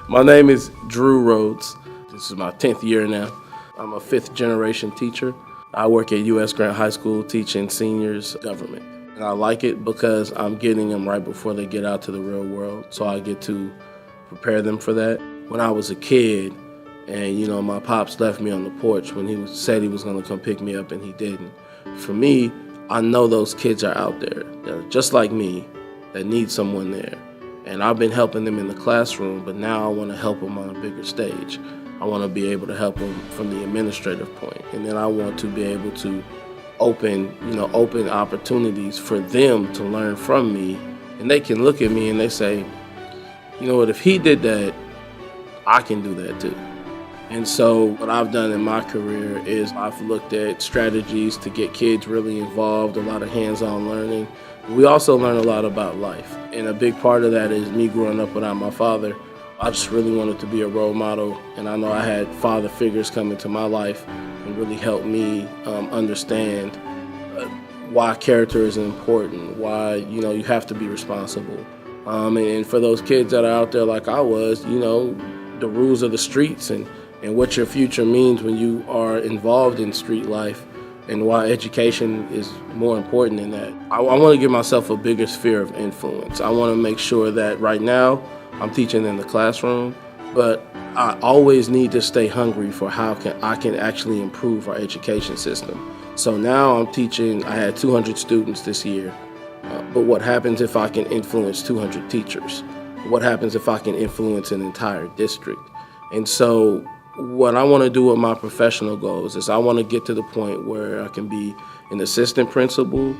My name is Drew Rhodes. This is my 10th year now. I'm a fifth generation teacher. I work at U.S. Grant High School teaching seniors government. And I like it because I'm getting them right before they get out to the real world. So I get to prepare them for that. When I was a kid and, my pops left me on the porch when said he was going to come pick me up and he didn't. For me, I know those kids are out there that are just like me that need someone there. And I've been helping them in the classroom, but now I want to help them on a bigger stage. I want to be able to help them from the administrative point. And then I want to be able to open opportunities for them to learn from me. And they can look at me and they say, you know what, if he did that, I can do that too. And so what I've done in my career is I've looked at strategies to get kids really involved, a lot of hands-on learning. We also learn a lot about life. And a big part of that is me growing up without my father. I just really wanted to be a role model. And I know I had father figures come into my life and really help me understand why character is important, why, you have to be responsible. And for those kids that are out there like I was, the rules of the streets and what your future means when you are involved in street life and why education is more important than that. I want to give myself a bigger sphere of influence. I want to make sure that right now I'm teaching in the classroom, but I always need to stay hungry for how I can actually improve our education system. So now I'm teaching, I had 200 students this year, but what happens if I can influence 200 teachers? What happens if I can influence an entire district? And so what I want to do with my professional goals is I want to get to the point where I can be an assistant principal,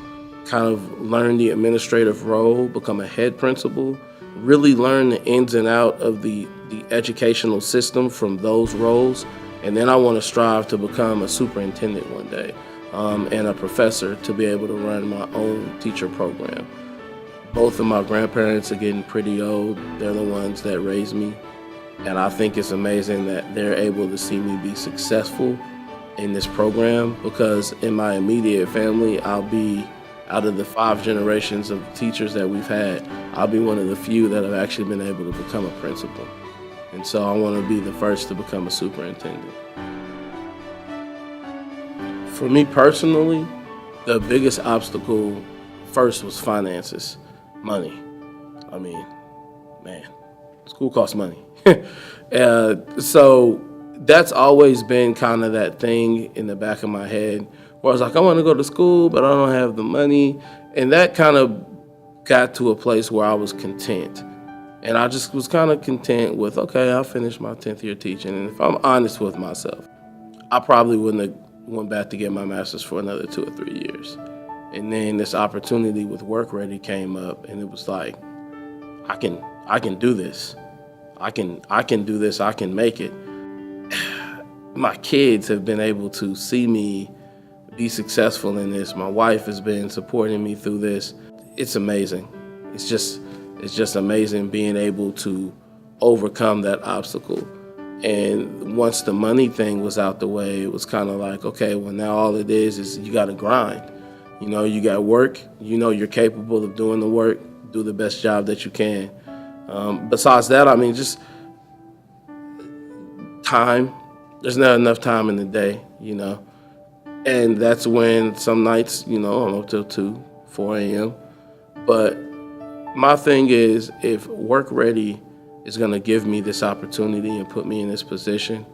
kind of learn the administrative role, become a head principal, really learn the ins and out of the educational system from those roles. And then I want to strive to become a superintendent one day and a professor to be able to run my own teacher program. Both of my grandparents are getting pretty old. They're the ones that raised me. And I think it's amazing that they're able to see me be successful in this program because in my immediate family, I'll be, out of the 5 generations of teachers that we've had, I'll be one of the few that have actually been able to become a principal. And so I want to be the first to become a superintendent. For me personally, the biggest obstacle first was finances, money. I mean, man, school costs money. So that's always been kind of that thing in the back of my head where I was like, I want to go to school, but I don't have the money. And that kind of got to a place where I was content. And I just was kind of content with, okay, I'll finish my 10th year teaching. And if I'm honest with myself, I probably wouldn't have went back to get my master's for another 2 or 3 years. And then this opportunity with Work Ready came up and it was like, I can do this. I can do this, I can make it. My kids have been able to see me be successful in this. My wife has been supporting me through this. It's amazing. It's just amazing being able to overcome that obstacle. And once the money thing was out the way, it was kind of like, okay, well now all it is you gotta grind. You got work, you're capable of doing the work, do the best job that you can. Besides that, I mean, just time. There's not enough time in the day, And that's when some nights, I'm up till 2, 4 a.m. But my thing is, if Work Ready is going to give me this opportunity and put me in this position,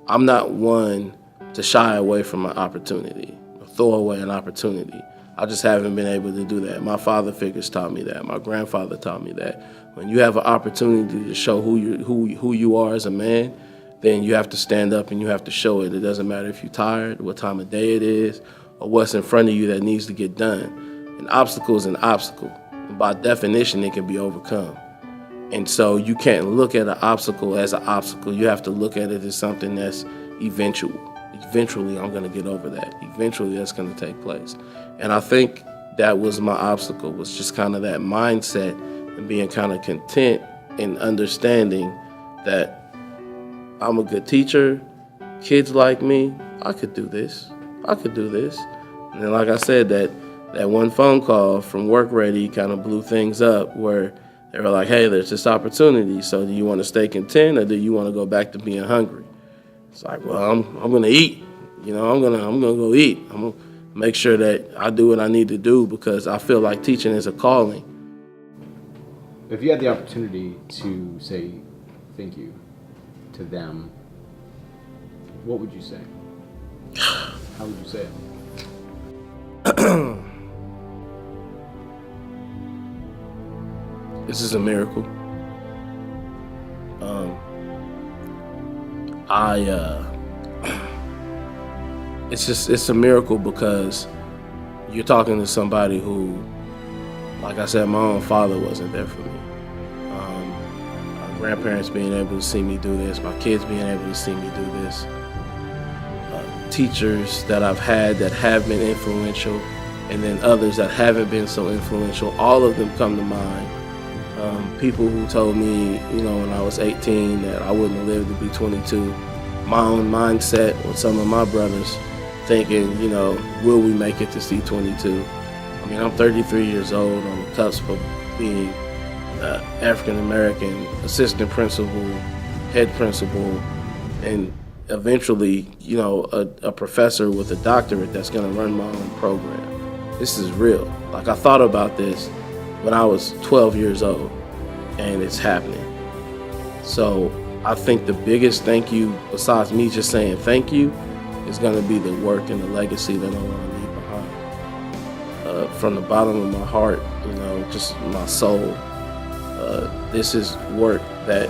I'm not one to shy away from an opportunity or throw away an opportunity. I just haven't been able to do that. My father figures taught me that. My grandfather taught me that. When you have an opportunity to show who you are as a man, then you have to stand up and you have to show it. It doesn't matter if you're tired, what time of day it is, or what's in front of you that needs to get done. An obstacle is an obstacle. And by definition, it can be overcome. And so you can't look at an obstacle as an obstacle. You have to look at it as something that's eventual. Eventually, I'm going to get over that. Eventually, that's going to take place. And I think that was my obstacle, was just kind of that mindset and being kind of content and understanding that I'm a good teacher. Kids like me, I could do this. I could do this. And then, like I said, that one phone call from Work Ready kind of blew things up where They were like, hey, there's this opportunity. So do you want to stay content or do you want to go back to being hungry? It's like, well, I'm gonna eat. I'm gonna go eat. I'm gonna make sure that I do what I need to do because I feel like teaching is a calling. If you had the opportunity to say thank you to them, what would you say? How would you say it? This is a miracle. It's a miracle because you're talking to somebody who, like I said, my own father wasn't there for me. My grandparents being able to see me do this, my kids being able to see me do this, teachers that I've had that have been influential, and then others that haven't been so influential, all of them come to mind. People who told me, when I was 18 that I wouldn't live to be 22. My own mindset with some of my brothers thinking, will we make it to see 22? I mean, I'm 33 years old on the cusp of being African-American assistant principal, head principal, and eventually, a professor with a doctorate that's going to run my own program. This is real. Like, I thought about this when I was 12 years old, and it's happening. So I think the biggest thank you, besides me just saying thank you, is going to be the work and the legacy that I want to leave behind. From the bottom of my heart, just my soul, this is work that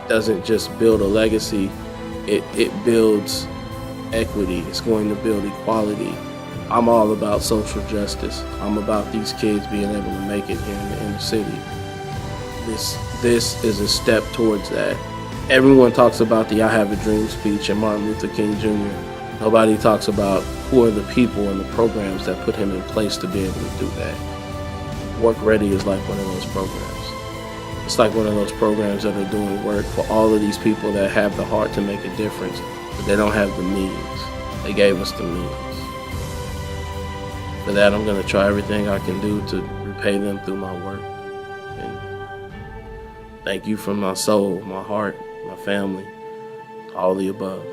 doesn't just build a legacy, it builds equity. It's going to build equality. I'm all about social justice. I'm about these kids being able to make it here in the inner city. This is a step towards that. Everyone talks about the I Have a Dream speech and Martin Luther King Jr. Nobody talks about who are the people and the programs that put him in place to be able to do that. Work Ready is like one of those programs. It's like one of those programs that are doing work for all of these people that have the heart to make a difference, but they don't have the means. They gave us the means. For that, I'm going to try everything I can do to repay them through my work. And thank you from my soul, my heart, my family, all the above.